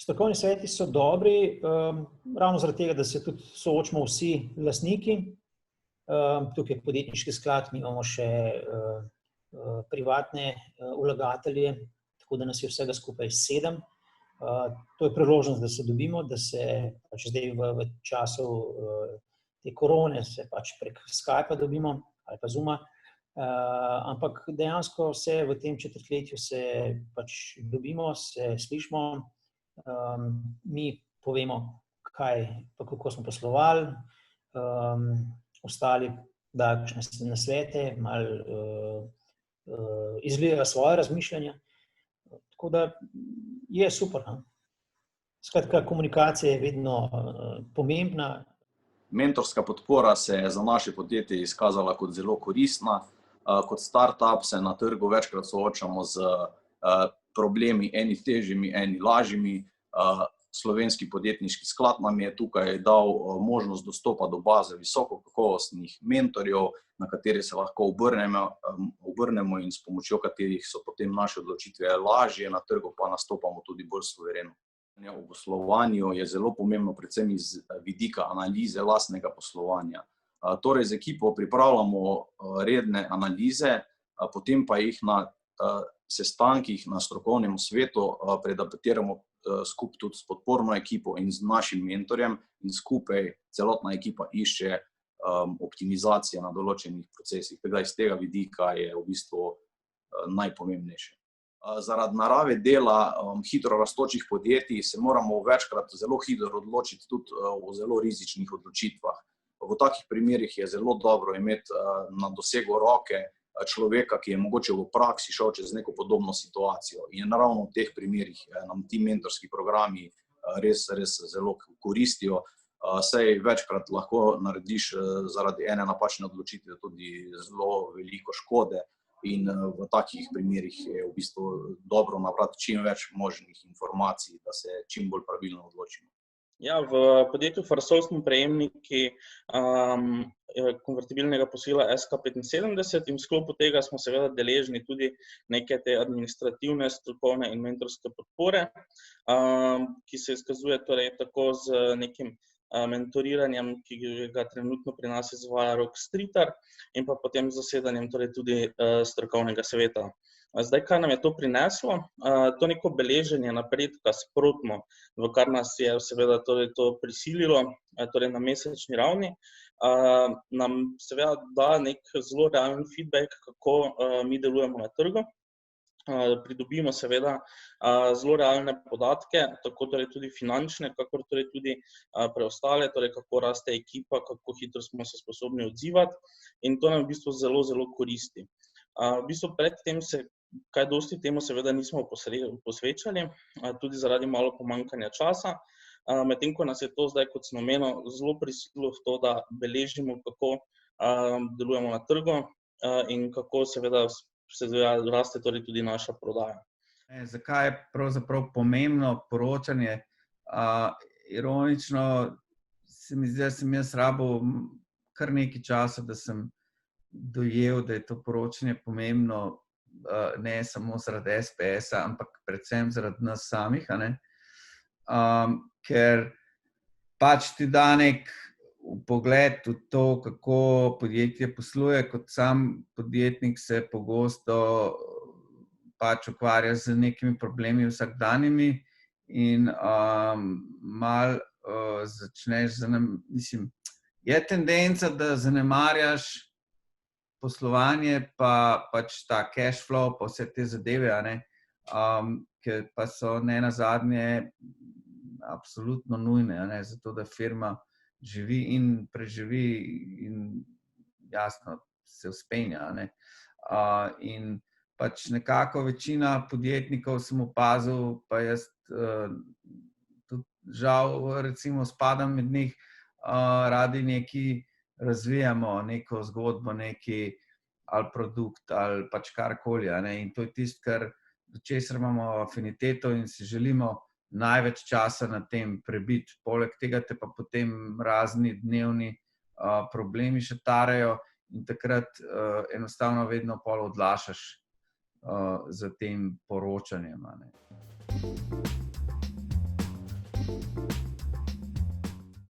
Strokovni sveti so dobri, ravno zaradi tega, da se tudi soočimo vsi lastniki. Tukaj je podjetniški sklad, mi imamo še privatne vlagatelje, tako da nas je vsega skupaj 7. To je priložnost, da se dobimo, da se pač zdaj v času te korone se pač prek Skypa dobimo ali pa Zooma. Ampak dejansko se v tem četrtletju se pač dobimo, se slišimo, mi povemo, kaj pa kako smo poslovali, ostali dajo kakšne nasvete, malo izlijejo svoje razmišljanja. Tako da je super. Skratka, komunikacija je vedno pomembna. Mentorska podpora se je za naše podjetje izkazala kot zelo koristna. Kot startup se na trgu večkrat soočamo z problemi, eni težjimi, eni lažjimi. Slovenski podjetniški sklad nam je tukaj dal možnost dostopa do baze visokokakovostnih mentorjev, na katere se lahko obrnemo in s pomočjo katerih so potem naše odločitve lažje, na trgu pa nastopamo tudi bolj suvereno. V poslovanju je zelo pomembno predvsem iz vidika analize lastnega poslovanja. Torej z ekipo pripravljamo redne analize, potem pa jih na sestankih na strokovnem svetu predebatiramo skupaj tudi s podporno ekipo in z našim mentorjem in skupaj celotna ekipa išče optimizacije na določenih procesih. Tako da iz tega vidika je v bistvu najpomembnejše. Zaradi narave dela hitro rastočih podjetij se moramo večkrat zelo hitro odločiti tudi o zelo rizičnih odločitvah. V takih primerih je zelo dobro imeti na dosegu roke človeka, ki je mogoče v praksi šel čez neko podobno situacijo. In ravno v teh primerih nam ti mentorski programi res zelo koristijo. Saj večkrat lahko narediš zaradi ene napačne odločitve tudi zelo veliko škode. In v takih primerih je v bistvu dobro nabrati čim več možnih informacij, da se čim bolj pravilno odločimo. Ja, v podjetju Farsol smo prejemniki konvertibilnega posojila SK75 in v sklopu tega smo seveda deležni tudi neke te administrativne, strokovne in mentorske podpore, ki se izkazuje torej tako z nekim mentoriranjem, ki ga trenutno pri nas izvaja Rok Stritar in pa potem z zasedanjem torej tudi strokovnega sveta. Zdaj, kaj nam je to prineslo? To neko beleženje napredka sprotno, v kar nas je seveda torej to prisililo, torej na mesečni ravni, nam seveda da nek zelo realen feedback, kako mi delujemo na trgu. Pridobimo seveda zelo realne podatke, tako torej tudi finančne, kakor torej tudi preostale, torej kako raste ekipa, kako hitro smo se sposobni odzivati in to nam v bistvu zelo koristi. V bistvu predtem se kaj dosti temu seveda nismo posvečali, tudi zaradi malo pomanjkanja časa, medtem ko nas je to zdaj, kot sem omenil, zelo prisililo v to, da beležimo, kako delujemo na trgu in kako seveda se raste torej tudi naša prodaja. Zakaj je pravzaprav pomembno poročanje? Ironično se mi zdi, da sem jaz rabil kar nekaj časa, da sem dojel, da je to poročanje pomembno, ne samo zaradi SPS-a, ampak predvsem zaradi nas samih, ker pač ti da nek vpogled v to, kako podjetje posluje. Kot sam podjetnik se pogosto pač ukvarja z nekimi problemi vsakdanjimi in malo začneš, mislim, je tendenca, da zanemarjaš poslovanje pa pač ta cash flow pa vse te zadeve, ker pa so nenazadnje absolutno nujne, zato da firma živi in preživi in jasno se vzpenja, in pač nekako večina podjetnikov sem opazil, pa jaz tudi žal recimo spadam med njih, radi nekaj razvijamo, neko zgodbo, neki ali produkt ali pač karkoli, in to je tisto, do česar imamo afiniteto in si želimo največ časa na tem prebiti. Poleg tega te pa potem razni dnevni problemi še tarejo in takrat enostavno vedno pol odlašaš za tem poročanjem.